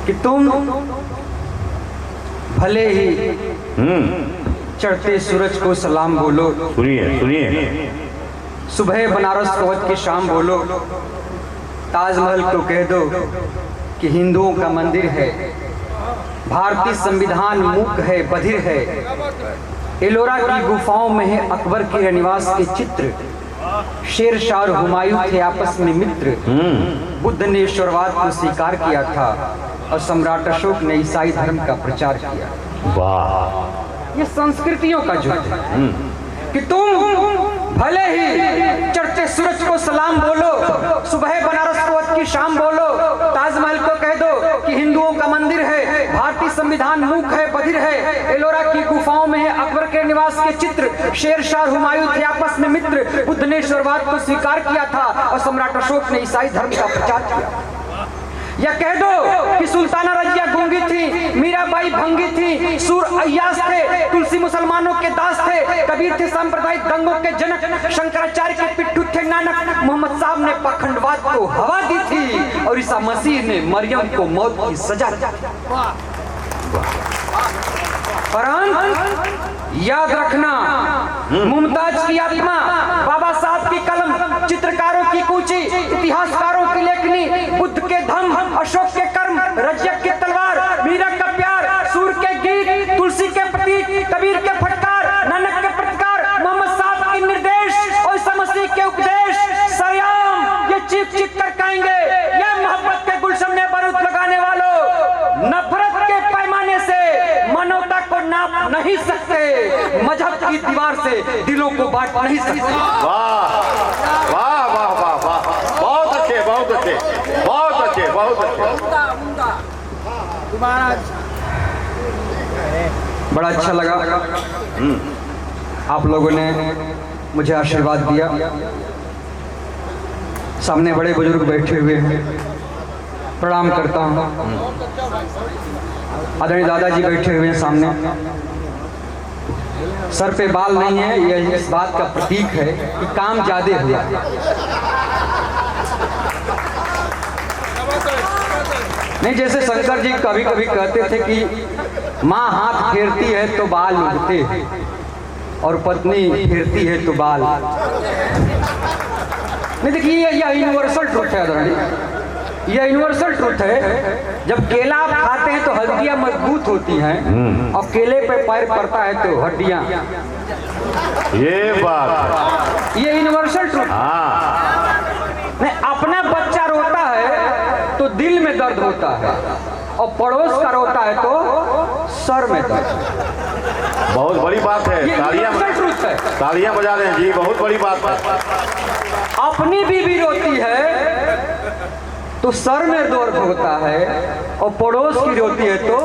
कि तुम भले ही चढ़ते सूरज को सलाम बोलो, सुनिए सुनिए, सुबह बनारस पहुंच के शाम बोलो, ताजमहल को कह दो कि हिंदुओं का मंदिर है, भारतीय संविधान मूक है, बधिर है, एलोरा की गुफाओं में है अकबर के रनिवास के चित्र, शेर शाह और हुमायूं थे आपस में मित्र, बुद्ध ने ईश्वरवाद को स्वीकार किया था और सम्राट अशोक ने ईसाई धर्म का प्रचार किया। वाह, ये संस्कृतियों का युद्ध है कि तुम भले ही चढ़ते सूरज को सलाम बोलो, सुबह बनारस पहुंच की शाम बोलो, ताजमहल को कह दो कि हिंदुओं का मंदिर है, भारतीय संविधान मूक है, बधिर है, एलोरा की गुफाओं में है अकबर के निवास के चित्र, शेर शाह हुमायूं थे आपस में मित्र, बुद्ध ने ईश्वरवाद को स्वीकार किया था और सम्राट अशोक ने ईसाई धर्म का प्रचार किया। या कह दो कि सुल्ताना रजिया गूंगी थी, मीराबाई भंगी थी, सूर अय्यास थे, तुलसी मुसलमानों के दास थे, कबीर थे सांप्रदायिक दंगों के जनक, शंकराचार्य के पिट्ठू थे नानक, मोहम्मद साहब ने पाखंडवाद को हवा दी थी और ईसा मसीह ने मरियम को मौत की सजा दी। परंतु याद रखना, मुमताज की आत्मा, बाबा साहब की कलम, चित्रकारों की कूची, इतिहासकारों की लेखनी, बुद्ध के धम्म, अशोक के कर्म, रजिया की तलवार, मीरा का प्यार, सूर के गीत, तुलसी के प्रतीक, कबीर के फटकार, नानक के प्रतिकार, मोहम्मद साहब के निर्देश और ईसा मसीह के उपदेश सरेआम ये चीख चीख कर कहेंगे, ये मोहब्बत के गुलशन में बारूद लगाने वालों, नफरत के पैमाने से मानवता को नाप नहीं सकते, मजहब की दीवार से दिलों को बांट नहीं सकते। वाह वाह वाह वाह वाह, बहुत अच्छे बहुत अच्छे बहुत अच्छे बहुत अच्छे। बड़ा अच्छा लगा, आप लोगों ने मुझे आशीर्वाद दिया। सामने बड़े बुजुर्ग बैठे हुए हैं, प्रणाम करता हूँ। आदरणीय दादाजी बैठे हुए हैं सामने, सर पे बाल नहीं है, यह इस बात का प्रतीक है कि काम ज्यादा हुआ। नहीं, जैसे शंकर जी कभी कभी कहते थे कि माँ हाथ फेरती है तो बाल उगते हैं और पत्नी फेरती है तो बाल नहीं। देखिए यह यूनिवर्सल ट्रुथ है आदरणीय, यह यूनिवर्सल ट्रुथ है। जब केला आप खाते हैं तो हड्डियां मजबूत होती हैं और केले पे पैर पड़ता है तो हड्डियां, ये बात, ये यूनिवर्सल ट्रुथ। नहीं, अपना बच्चा रोता है तो दिल में दर्द होता है और पड़ोस का रोता है तो सर में दर्द। बहुत बड़ी बात है, ये यूनिवर्सल ट्रुथ है, तालियां बजा रहे हैं जी, बहुत बड़ी बात है। अपनी बीवी रोती है तो सर में दर्द होता है और पड़ोस की रोती है तो,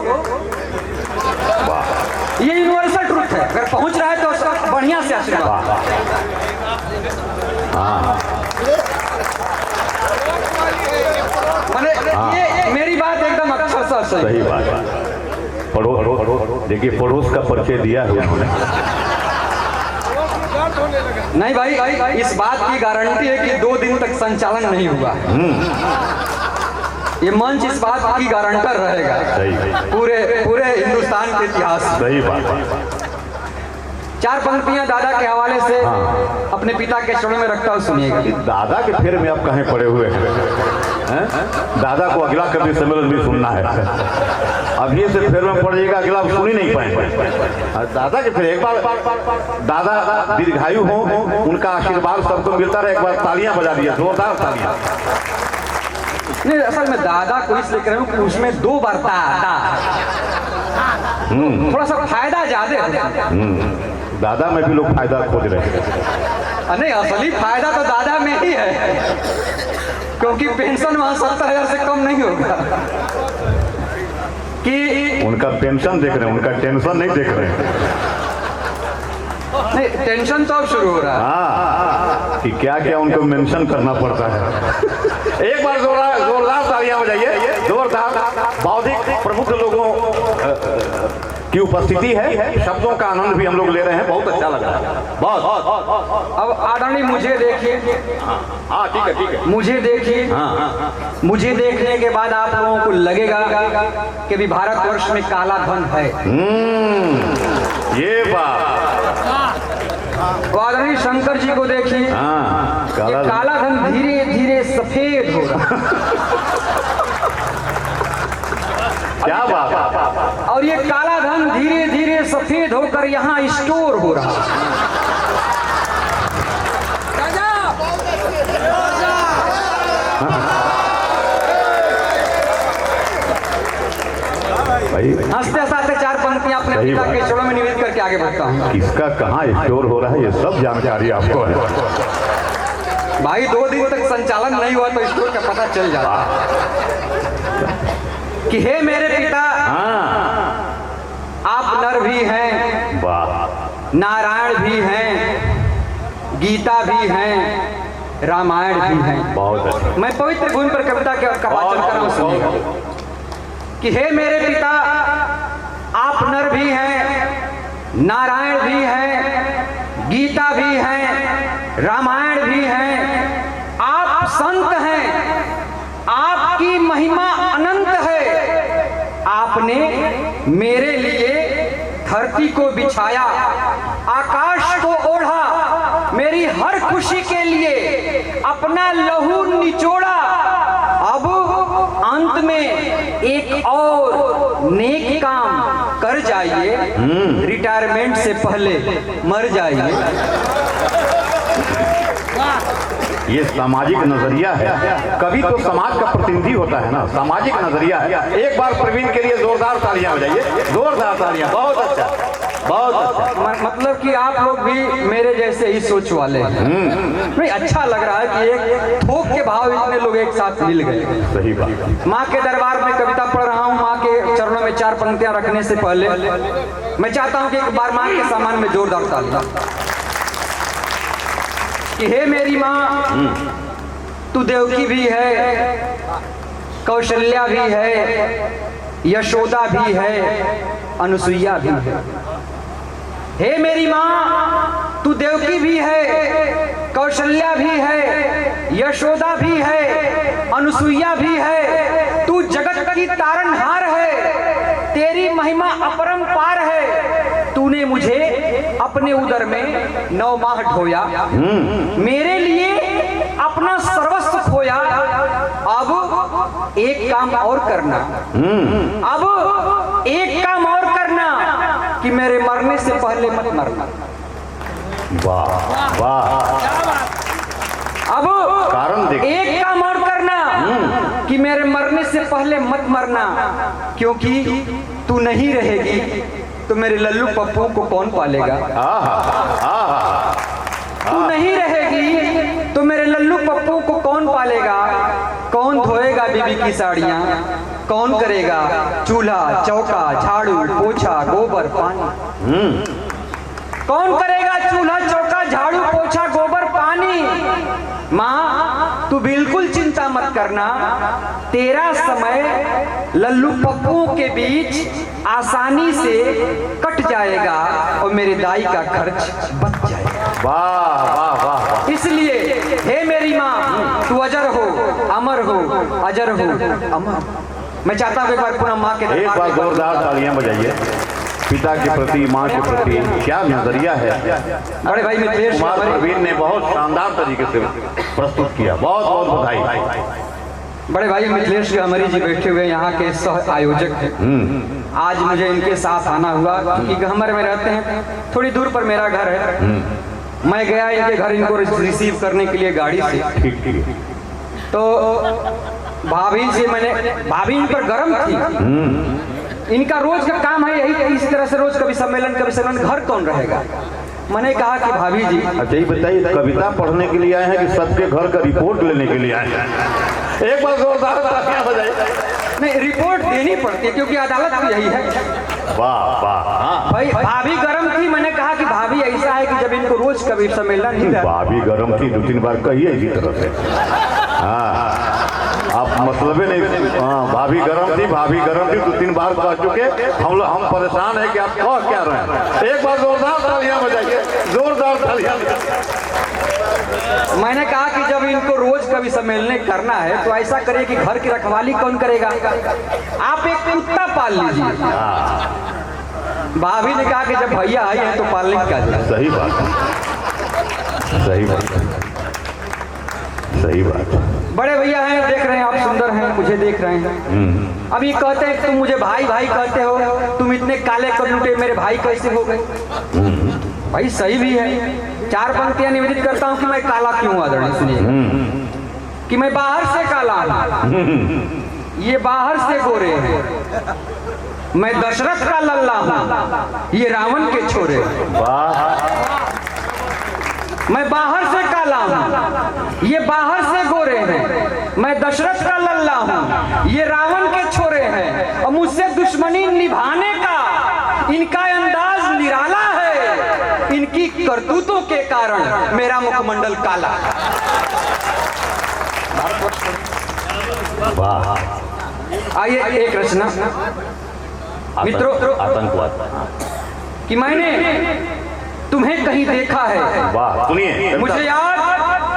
ये यूनिवर्सल ट्रुथ है। अगर पहुंच रहा है तो उसका बढ़िया से आशीर्वाद। ये मेरी बात एकदम अक्षरशः सही बात है। पड़ोस, देखिए पड़ोस का परिचय दिया है उन्होंने। नहीं भाई, इस बात की गारंटी है कि 2 दिन तक संचालन नहीं हुआ। ये मंच इस बात की गारंटर रहेगा पूरे हिंदुस्तान के इतिहास। सही बात। 4 पंक्तियां दादा के हवाले से अपने पिता के चरणों में रखता हूँ, सुनिएगा। दादा के फेर में आप कहीं पड़े हुए हैं? दादा को अगला कवि सम्मेलन भी सुनना है, अभी से फेर में पड़ जाएगा, अगला सुन ही नहीं पाएंगे। दादा के फिर एक बार दादा दीर्घायु हो, उनका आशीर्वाद सबको मिलता रहे। एक बार तालियां बजा दिया, जोरदार तालियां। नहीं, असल में दादा को इसलिए कह रहा हूँ कि उसमें 2 बार ता थोड़ा सा फायदा ज्यादा है। दादा में भी लोग फायदा खोज रहे हैं। नहीं, असली फायदा तो दादा में ही है, क्योंकि पेंशन वहां 70,000 से कम नहीं होगा। कि उनका पेंशन देख रहे हैं, उनका टेंशन नहीं देख रहे हैं। नहीं, टेंशन तो अब शुरू हो रहा है। हाँ, कि क्या क्या उनको मेंशन करना पड़ता है। एक बार जोरदार तालियां बजाइए, जोरदार। बौद्धिक प्रबुद्ध लोगों की उपस्थिति है, शब्दों का आनंद भी हम लोग ले रहे हैं, बहुत अच्छा लग रहा है, बहुत। अब आदरणीय मुझे देखिए, हाँ ठीक है ठीक है, मुझे देखिए, मुझे देखने के बाद आप लोगों को लगेगा कि भी भारतवर्ष में काला धन है। ये बात। आदरणीय शंकर जी को देखिए, ये काला धन धीरे धीरे सफेद हो रहा क्या बात। और ये काला धन धीरे धीरे सफेद होकर यहाँ स्टोर हो रहा भाई। हंसते हंसते चार पंक्तियां अपने पिता के चरणों में निवेदन करके आगे बढ़ता हूँ। किसका कहाँ स्टोर हो रहा है ये सब जानकारी आपको है भाई। 2 दिन तक संचालन नहीं हुआ तो स्टोर का पता चल जाता कि हे मेरे पिता, आप नर भी हैं, नारायण भी हैं, गीता भी हैं, रामायण भी हैं। बहुत अच्छा। मैं पवित्र भूमि पर कविता का वाचन कर रहा हूं, सुनिएगा कि हे मेरे पिता, आप नर भी हैं, नारायण भी हैं, गीता भी हैं, रामायण भी हैं, आप संत हैं, आपकी महिमा अनंत है। आपने मेरे लिए धरती को बिछाया, आकाश को ओढ़ा, मेरी हर खुशी के लिए अपना लहू निचोड़ा। अब अंत में एक और नेक काम कर जाइए, रिटायरमेंट से पहले मर जाइए। ये सामाजिक नजरिया है, कभी तो समाज का प्रतिनिधि होता है ना, सामाजिक नजरिया है। एक बार प्रवीण के लिए जोरदार तालियां हो जाइए, जोरदार तालियां। बहुत अच्छा, बहुत अच्छा। मतलब कि आप लोग भी मेरे जैसे ही सोच वाले हैं। नहीं, अच्छा लग रहा है कि एक थोक के भाव इतने लोग एक साथ मिल गए। सही बात। माँ के दरबार में कविता पढ़ रहा हूँ। माँ के चरणों में 4 पंक्तियां रखने से पहले मैं चाहता हूँ कि एक बार माँ के सामान में जोरदार तालियां कि हे मेरी माँ, तू देवकी भी है, कौशल्या भी है, यशोदा भी है, अनुसुईया भी है। हे मेरी माँ, तू देवकी भी है, कौशल्या भी है, यशोदा भी है, अनुसुईया भी है। तू जगत की तारनहार है, तेरी महिमा अपरंपार है। तूने मुझे अपने उदर में 9 माह ढोया, मेरे लिए अपना सर्वस्व खोया। अब एक काम और करना, अब एक काम और करना कि मेरे मरने से पहले मत मरना। वाह वाह। अब कारण देख, एक काम और करना कि मेरे मरने से पहले मत मरना, क्योंकि तू नहीं रहेगी तो मेरे लल्लू पप्पू को कौन पालेगा। तू नहीं रहेगी तो मेरे लल्लू पप्पू को कौन पालेगा। कौन धोएगा बीबी की साड़ियाँ, कौन करेगा चूल्हा चौका झाड़ू पोछा गोबर पानी। कौन करेगा चूल्हा चौका झाड़ू पोछा गोबर पानी। माँ, तू बिल्कुल चिंता मत करना, तेरा समय लल्लू पप्पू के बीच आसानी से कट जाएगा और मेरे दाई का खर्च बच जाएगा। वाह वाह वाह। इसलिए हे मेरी माँ, तू अजर हो, अमर हो, अजर हो, अमर। मैं चाहता हूँ एक बार पुनः माँ के एक बार जोरदार तालियां बजाइए। पिता के प्रति, माँ के प्रति क्या नजरिया है। बड़े भाई मिथिलेश कुमार प्रवीण ने बहुत शानदार तरीके से प्रस्तुत किया, बहुत बहुत बधाई। बड़े भाई मिथिलेश हमारी जी बैठे हुए यहाँ के सह आयोजक हैं। आज मुझे इनके साथ आना हुआ क्योंकि गहमर में रहते हैं, थोड़ी दूर पर मेरा घर है। मैं गया इनके घर इनको रिसीव करने के लिए गाड़ी से। ठीक। तो भाभी से मैंने, भाभी इन पर गर्म थी। इनका रोज का काम है यही, इस तरह से रोज कभी सम्मेलन घर कौन रहेगा। मैंने कहा कि भाभी जी, अच्छा ये बताइए, कविता पढ़ने के लिए आए हैं कि सबके घर का रिपोर्ट लेने के लिए आए हैं। एक बार जोरदार तालियां बजाइए। नहीं, रिपोर्ट देनी पड़ती है क्योंकि अदालत भी यही है। वाह वाह। भाई भाभी गर्म थी, मैंने कहा कि भाभी ऐसा है कि जब इनको रोज कभी सम्मेलन नहीं, भाभी गर्म थी 2-3 बार कहिए इसी तरह से। हाँ, आप मतलब नहीं। हाँ, भाभी गर्म थी 2-3 बार कह चुके, हम परेशान हैं कि आप कह क्या रहे हैं। एक बार जोरदार तालियां बजाइए, जोरदार तालियां। मैंने कहा कि जब इनको रोज कवि सम्मेलन करना है तो ऐसा करिए कि घर की रखवाली कौन करेगा, आप एक कुत्ता पाल लीजिए। भाभी ने कहा कि जब भैया आए हैं तो पालने की क्या जरूरत। सही बात, सही बात, सही बात। बड़े भैया हैं, देख रहे हैं आप सुंदर हैं, मुझे देख रहे हैं। अब ये कहते हैं तुम मुझे भाई भाई कहते हो, तुम इतने काले कलूटे मेरे भाई कैसे हो गए। भाई सही भी है। 4 पंक्तियां निवेदित करता हूं कि मैं काला क्यों आदरणीय सुनिए, कि मैं बाहर से काला हूं, ये बाहर से गोरे हैं। मैं दशरथ का लल्ला हूं, ये रावण के छोरे। मैं बाहर से काला हूं, ये बाहर से गोरे हैं। मैं दशरथ का लल्ला हूं, ये रावण के छोरे हैं। और मुझसे दुश्मनी निभाने का इनका अंदाज निराला है। इनकी करतूतों के कारण मेरा मुखमंडल काला। वाह। आइए एक रचना मित्रों, आतंकवाद कि मैंने तुम्हें कहीं देखा है। वाह, सुनिए। मुझे याद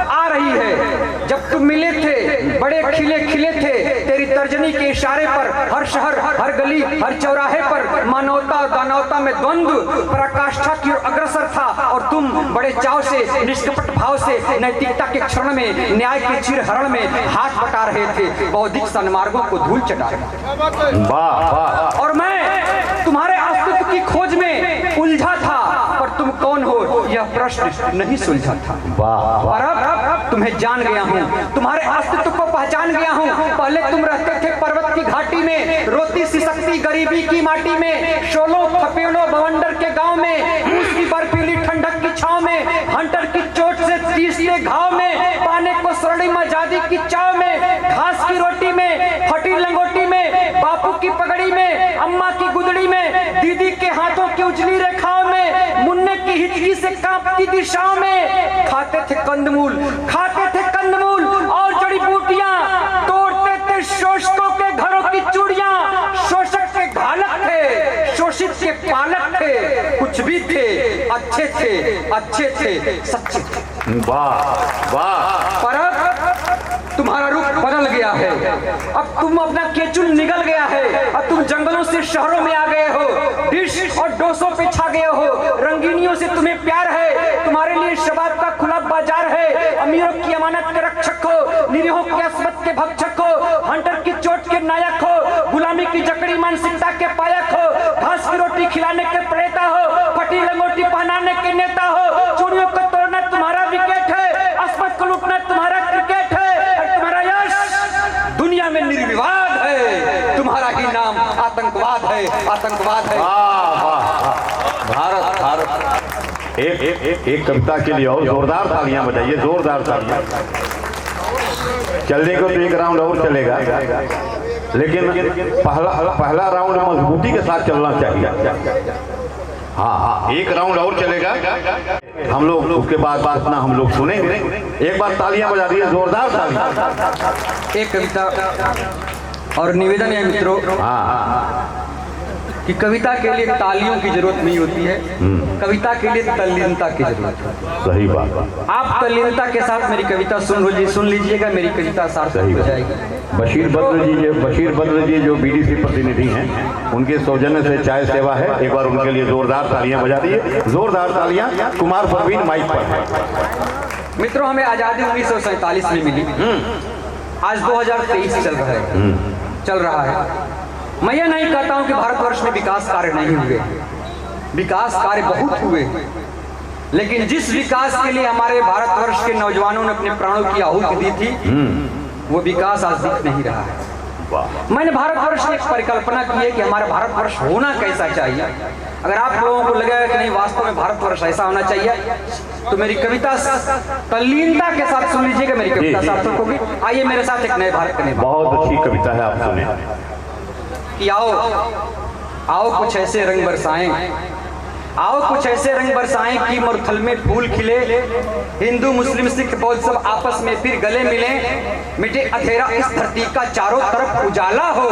आ रही है जब तुम मिले थे, बड़े खिले खिले थे। तेरी तर्जनी के इशारे पर हर शहर, हर गली, हर चौराहे पर मानवता और दानवता में द्वंद्व पराकाष्ठा की ओर अग्रसर था। और तुम बड़े चाव से, निष्कपट भाव से नैतिकता के क्षरण में, न्याय के चिरहरण में हाथ बटा रहे थे, बौद्धिक सन्मार्गों को धूल चटा रहे। वाह वाह। और मैं तुम्हारे अस्तित्व की खोज में उलझा था, पर तुम कौन हो यह प्रश्न नहीं सुलझा था। वाह। और अब तुम्हें जान गया हूँ, तुम्हारे अस्तित्व को पहचान गया हूँ। पहले तुम रहते थे पर्वत की घाटी में, रोती सिसकती गरीबी की माटी में, शोलों थपेड़ों बवंडर के गांव में, उसकी बर्फीली ठंडक की छांव में, हंटर की चोट से तीसरे घाव में, पाने को स्वर्णिम आजादी की चाव में, घास की रोटी में, फटी लंगोटी में, बापू की पगड़ी में, अम्मा की गुदड़ी में, दीदी के हाथों की उजली रेखाओं में, मुन्ने की हिचकी से कांपती दिशाओं में। खाते थे कंदमूल, खाते थे कंदमूल और जड़ी बूटियां, तोड़ते थे शोषकों के घरों की चूड़ियां। शोषक के घालक थे, शोषित के पालक थे, कुछ भी थे, अच्छे थे, अच्छे थे, सच्चे थे। वाह वाह। पर अब तुम्हारा रूप बदल गया है। अब तुम अपना केचुल निगल गया है। अब तुम जंगलों से शहरों में आ गए हो, डिश और डोसों पे छा गए हो। रंगीनियों से तुम्हें प्यार है, तुम्हारे लिए शबाब का खुला बाजार है। अमीरों की अमानत के रक्षक हो, निरीहों के अस्मत के भक्षक हो, हंटर की चोट के नायक हो, गुलामी की जकड़ी मानसिकता के पायक हो, घास की रोटी खिलाने के प्रेता हो, फटी लंगोटी पहनाने के नेता हो। चूड़ियों को तोड़ना तुम्हारा विकेट है, अस्मत को लूटना तुम्हारा क्रिकेट है। और तुम्हारा यश दुनिया में निर्विवाद है, तुम्हारा ही नाम आतंकवाद है, आतंकवाद है। वाह वाह। भारत भारत। एक कविता के लिए और जोरदार तालियां बजाइए, जोरदार तालियां। चलने को तो एक राउंड और चलेगा, लेकिन पहला राउंड मजबूती के साथ चलना चाहिए। हाँ, एक राउंड और चलेगा, हम लोग उसके बाद अपना हम लोग सुनेंगे। एक बार तालियां बजा दिए, जोरदार तालियां। एक कविता और निवेदन है मित्रों, हाँ, कि कविता के लिए तालियों की जरूरत नहीं होती है, कविता के लिए तल्लीनता की जरूरत है। सही बात। आप तल्लीनता के साथ मेरी कविता सुन लीजिएगा, मेरी कविता सार्थक हो जाएगी। बशीर बद्र जी जो बीडीसी प्रतिनिधि हैं, उनके सौजन्य से चाय सेवा है। एक बार उनके लिए जोरदार तालियां बजा दिए, जोरदार तालियां। कुमार परवीन माइक पर है। मित्रों, हमें आजादी 1947 में मिली, आज 2023 चल रहा है। मैं यह नहीं कहता हूं कि भारतवर्ष में विकास कार्य नहीं हुए, विकास कार्य बहुत हुए, लेकिन जिस विकास के लिए हमारे भारतवर्ष के नौजवानों ने अपने प्राणों की आहुति दी थी, वो विकास आज दिख नहीं रहा है। मैंने भारतवर्ष की एक परिकल्पना की है कि हमारा भारतवर्ष होना कैसा चाहिए। अगर आप लोगों को लगेगा कि नहीं वास्तव में भारतवर्ष ऐसा होना चाहिए, तो मेरी कविता तल्लीनता के साथ सुन लीजिएगा, मेरी कविता सार्थक होगी। आइए मेरे साथ एक नए भारत का बहुत अच्छी कविता है, आप सुने। कि आओ कुछ ऐसे रंग बरसाएं, आओ कुछ ऐसे रंग बरसाएं कि मुरथल में फूल खिले, हिंदू मुस्लिम सिख बौद्ध सब आपस में फिर गले मिले, मिटे अंधेरा इस धरती का चारों तरफ उजाला हो,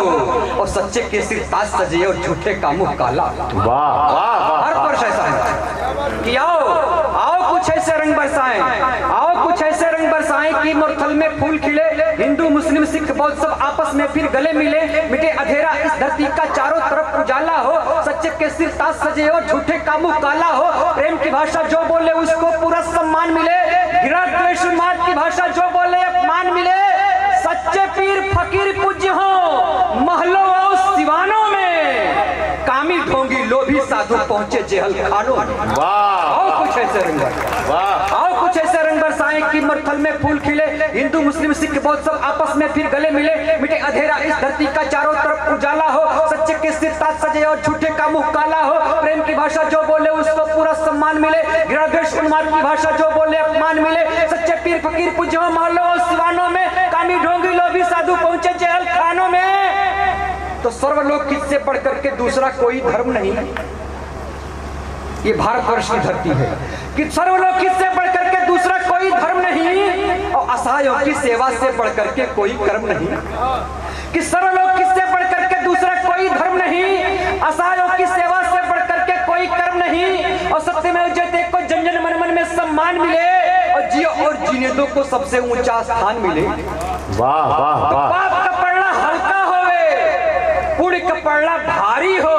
और सच्चे के सिर ताज सजे और झूठे का मुंह काला। वाह वाह वाह। हर वर्ष ऐसा है कि आओ कुछ ऐसे रंग बरसाएं, आओ कुछ ऐसे रंग बरसाएं कि मुरथल में फूल खिले, हिंदू मुस्लिम सिख बौद्ध सब आपस में फिर गले मिले, मिटे अंधेरा इस धरती का चारों तरफ उजाला हो, सच्चे के सिर ताज सजे और झूठे का मुंह काला हो, प्रेम की भाषा जो बोले उसको पूरा सम्मान मिले, गिरा द्वेष उन्माद की भाषा जो बोले अपमान मिले, सच्चे पीर फकीर पूज्य हो महलों और सिवानों में, कामी ढोंगी लोभी साधु पहुंचे जेहल खानों में। आओ कुछ ऐसे रंग आओ कुछ ऐसे रंग बरसाएं कि मुरथल में फूल खिले, हिंदू मुस्लिम सिख बौद्ध सब आपस में फिर गले मिले, मिटे अंधेरा इस धरती का चारों तरफ उजाला हो, सच्चे के सिर ताज सजे और झूठे का मुंह काला हो, प्रेम की भाषा जो बोले उसको पूरा सम्मान मिले, घृणा द्वेष उन्माद की भाषा जो बोले अपमान मिले, सच्चे पीर फकीर पूज्य हो महलों और सिवानों में, कामी ढोंगी लोभी साधु पहुंचे जेहल खानों में। तो सर्वलोक किससे बढ़कर के दूसरा कोई धर्म नहीं, ये भारतवर्ष की धरती है कि सर्वलोक किससे बढ़कर के दूसरा कोई धर्म नहीं, और असहायों की सेवा से बढ़कर के कोई कर्म नहीं, कि सर्वलोक किससे बढ़कर के दूसरा कोई धर्म नहीं, असहायों की सेवा से बढ़कर के कोई कर्म नहीं, और सत्यमेव जयते को जन जन मन मन में सम्मान मिले, और जियो और जीने दो को सबसे ऊंचा स्थान मिले। वाह वाह वाह। पाप का पड़ना हल्का होवे, पुण्य का पड़ना भारी हो,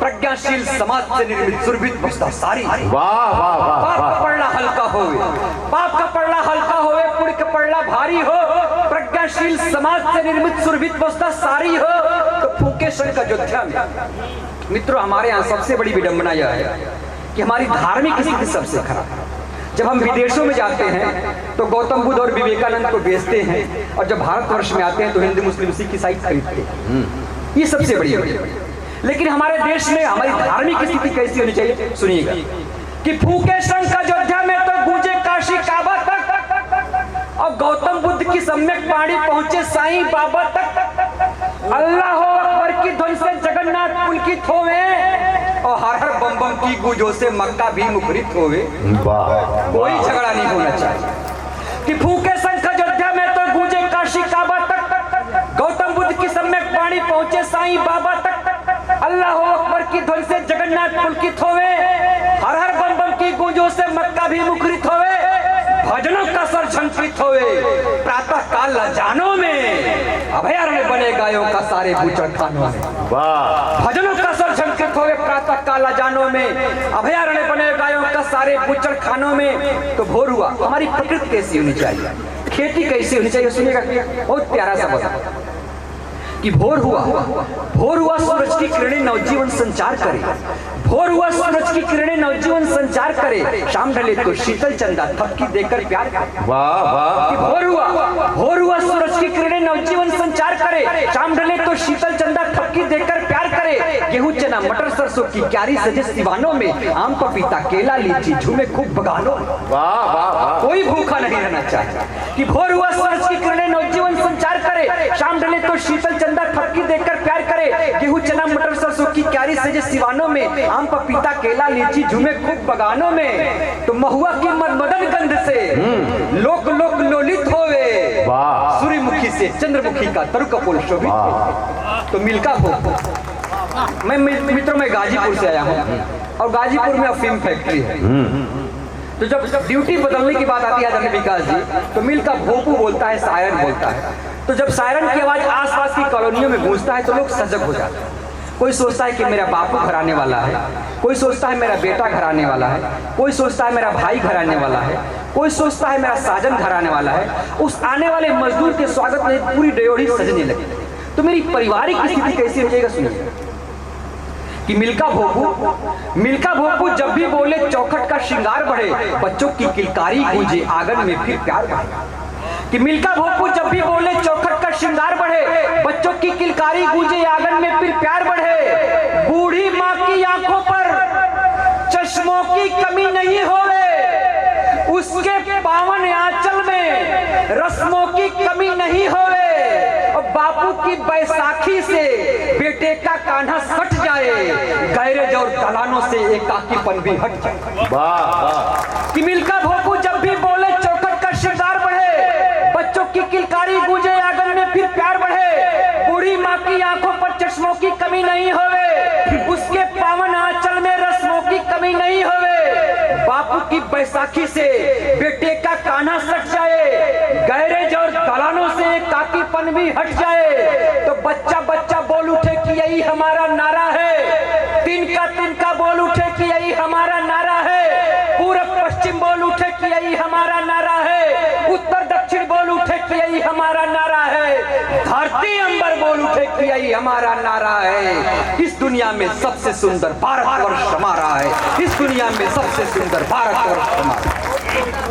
प्रज्ञाशील समाज से निर्मित सुरभित वस्ता सारी। वाह वाह वाह। पाप का पड़ना हल्का होवे, पाप का पड़ना हल्का होवे, पुण्य का पड़ना भारी हो, प्रज्ञाशील समाज से निर्मित सुरभित वस्ता सारी हो। तो फूके शंख अयोध्या में मित्रों हमारे यहाँ सबसे बड़ी विडंबना यह है कि हमारी धार्मिक स्थिति सबसे खराब है। जब हम विदेशों में जाते हैं तो गौतम बुद्ध और विवेकानंद को बेचते हैं, और जब भारतवर्ष में आते हैं तो हिंदू मुस्लिम सिख ईसाई खरीदते हैं। ये सबसे बड़ी है। लेकिन हमारे देश में हमारी धार्मिक स्थिति कैसी होनी चाहिए सुनिएगा, कि फूके शंख अयोध्या में तो गूंजे काशी काबा तक, और गौतम बुद्ध की सम्यक वाणी पहुंचे साईं बाबा तक, अल्लाह हो अकबर की ध्वनि से जगन्नाथ पुलकित होवे, और हर हर बम बम की गूंजों से मक्का भी मुखरित होवे। कोई झगड़ा नहीं होना चाहिए कि फूके शंख अयोध्या में तो गूंजे काशी काबा तक, गौतम बुद्ध की सम्यक वाणी पहुंचे साईं बाबा तक, अल्लाह हो अकबर की ध्वनि से जगन्नाथ पुलकित होवे, हर हर बम बम की गूंजों से मक्का भी मुखरित होवे, भजनों का सर झंकृत होवे, प्रातः काल लजानों में अभयारण्य बने गायों का सारे बूचड़ खानों में। भजनों का सर झंकृत होवे, प्रातः काल लजानों में अभयारण्य बने गायों का सारे बूचड़ खानों में। तो भोर हुआ, हमारी प्रकृति कैसी होनी चाहिए, खेती कैसी होनी चाहिए सुनिएगा, बहुत प्यारा सा बता कि भोर हुआ सूरज की किरणें नवजीवन संचार करे, भोर हुआ सूरज की किरणें नवजीवन संचार करे, शाम ढले तो शीतल चंदा थपकी देकर प्यार करे। वाह वाह। भोर हुआ सूरज की किरणें नवजीवन संचार करे, शाम ढले तो शीतल चंदा थपकी देकर प्यार करे, गेहूं चना मटर सरसों की क्यारी सजे सिवानों में, आम पपीता केला लीची झूमे खूब बगानों में। वाह वाह। कोई भूखा नहीं रहना चाहिए कि भोर हुआ सूरज की किरणें नवजीवन संचार करे, शाम ढले तो शीतल चंदा थपकी देकर प्यार करे, गेहूं चना मटर सरसों की क्यारी सजे सिवानों में, आम पपीता केला लीची झूमे खूब बगानों में। तो महुआ की मदन गंध से लोक लोक लोलित होवे, सूर्यमुखी से चंद्रमुखी का तरुकपोल शोभित। तो मिल्का भोग, मैं मित्रों में गाजीपुर से आया हूँ, और गाजीपुर में अफीम फैक्ट्री है। तो जब ड्यूटी बदलने की बात आती है आदरणीय विकास जी, तो मिल्का भोपू बोलता है, सायरन बोलता है। तो जब सायरन की आवाज आसपास की कॉलोनियों में गूंजता है तो लोग सजग हो जाते हैं। कोई सोचता है कि मेरा बापू घर आने वाला है, कोई सोचता है मेरा बेटा घर आने वाला है, कोई सोचता है मेरा भाई घर आने वाला है, कोई सोचता है मेरा साजन घर आने वाला है। उस आने वाले मजदूर के स्वागत में पूरी डयोढ़ी सजने लगी। तो मेरी पारिवारिक स्थिति कैसी हो जाएगा सुनिए, कि मिल्का भोपू जब भी बोले चौखट का श्रृंगार बढ़े, बच्चों की किलकारी गूंजे आंगन में फिर प्यार बढ़े। कि मिल्का भोपू जब भी बोले चौखट का श्रृंगार बढ़े, बच्चों की किलकारी गूंजे आंगन में फिर प्यार बढ़े। बूढ़ी माँ की आंखों पर चश्मों की कमी नहीं होवे, उसके पावन आंचल में रस्मों की कमी नहीं होवे, और बापू की बैसाखी से बेटे का कान्हा सट जाए जाए, गैरेज और दलानों से एकाकीपन भी हट जाए। वाह वाह। कि मिल्का भोपू जब भी बोले चौखट का शिरदार बढ़े, बच्चों की किलकारी गूंजे आंगन में फिर प्यार बढ़े, बूढ़ी माँ की आंखों पर चश्मों की कमी नहीं होवे, उसके पावन आंचल में रस्मों की कमी नहीं होवे, बापू की बैसाखी से बेटे का कान्हा सट जाए, गैरेज और दलानों से एकाकीपन भी हट जाए, तो बच्चा बच्चा बोल उठे कि यही हमारा नारा है, तिनका बोल उठे कि यही हमारा नारा है, पूरब पश्चिम बोल उठे कि यही हमारा नारा है, उत्तर दक्षिण बोल उठे कि यही हमारा नारा है, धरती अंबर बोल उठे कि यही हमारा नारा है। इस दुनिया में सबसे सुंदर भारतवर्ष हमारा है, इस दुनिया में सबसे सुंदर भारतवर्ष हमारा है।